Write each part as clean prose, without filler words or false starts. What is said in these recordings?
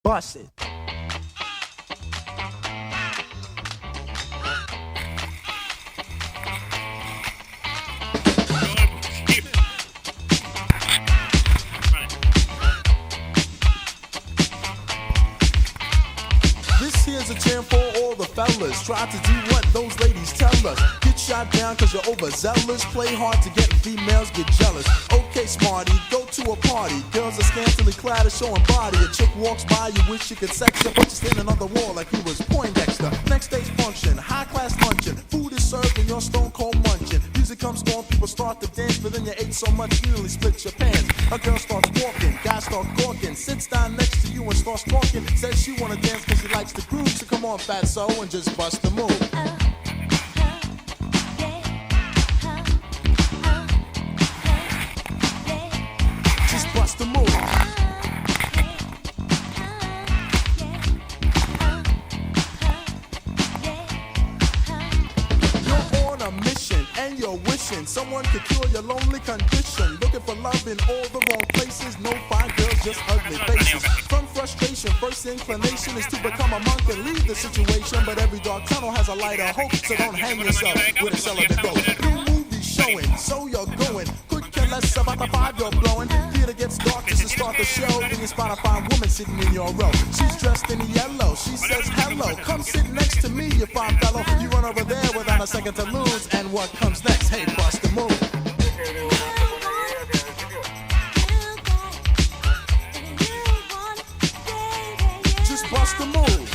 Bust it. This here's a jam for all the fellas. Try to do what those ladies tell us. Get shot down cause you're overzealous. Play hard to get females get jealous. Okay, smarty, go to a party. Girls are scantily clad, showing body. A chick walks by, you wish you could sex her, but you're standing on the wall like he was Poindexter. Next day's function, high class luncheon. Food is served and you're stone cold munching. Music comes on, people start to dance, but then you ate so much you nearly split your pants. A girl starts walking, guys start gawking. Sits down next to you and starts talking. Says she wanna dance cause she likes the groove. So come on, fatso, and just bust the move. Just bust the move. You're on a mission and you're wishing someone could cure your lonely condition. Looking for love in all the wrong places. No fine girls, just ugly faces. From frustration, first inclination is to become a monk and leave the situation. But every dark tunnel has a light of hope, so don't hang yourself with a celibate goat. New movie showing, so you're going. Could care less about the vibe you're blowing. Theater gets dark just to start the show. Then you spot a fine woman sitting in your row. She's dressed in yellow, she says hello. Come sit next to me, you fine fellow. You run over there without a second to lose. And what comes next? Hey, bust the move. Just bust the move.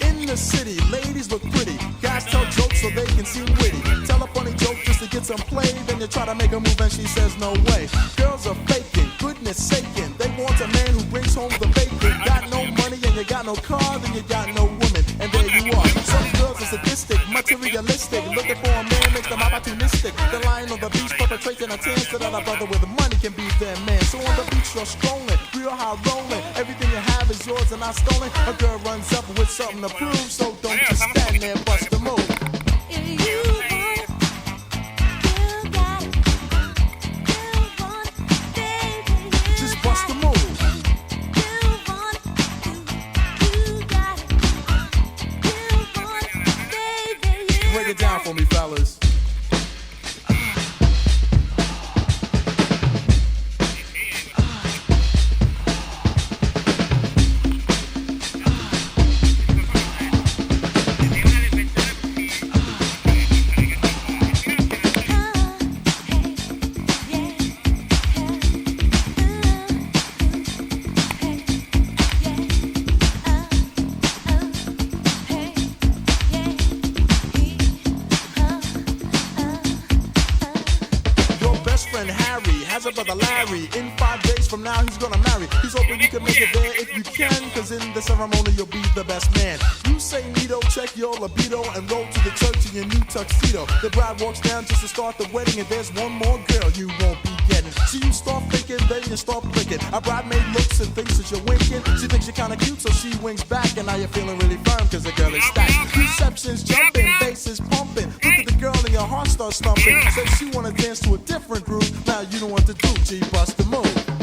In the city, ladies look pretty. Guys tell jokes so they can seem witty. Tell a funny joke just to get some play. Then you try to make a move and she says no way. Girls are faking, goodness saking. They want a man who brings home the bacon. Got no money and you got no car, then you got no woman. And there you are. Some girls are sadistic, materialistic. Looking for a man makes them opportunistic. The lion on the beach perpetrating a tan so that a brother with money can be their man. So on the beach you're strolling, real high rolling. Everything you have is yours and not stolen. A girl runs up with something to prove, so don't just stand there, bust the move. Just bust the move. Break it down for me, fellas. Harry has a brother Larry. In 5 days from now he's gonna marry. He's hoping you can make it there if you can, cause in the ceremony you'll be the best man. You say Nito, check your libido and roll to the church in your new tuxedo. The bride walks down just to start the wedding, and there's one more girl you won't be getting. So you start thinking, then you start blinking. A bridemaid looks and thinks that you're winking. She thinks you're kinda cute, so she winks back, and now you're feeling really firm cause the girl is stacked. Reception's jumping, bass is pumping. Look at the girl and your heart starts thumping. Says she wanna dance to a different groove. Now you know what to do, G, bust the move.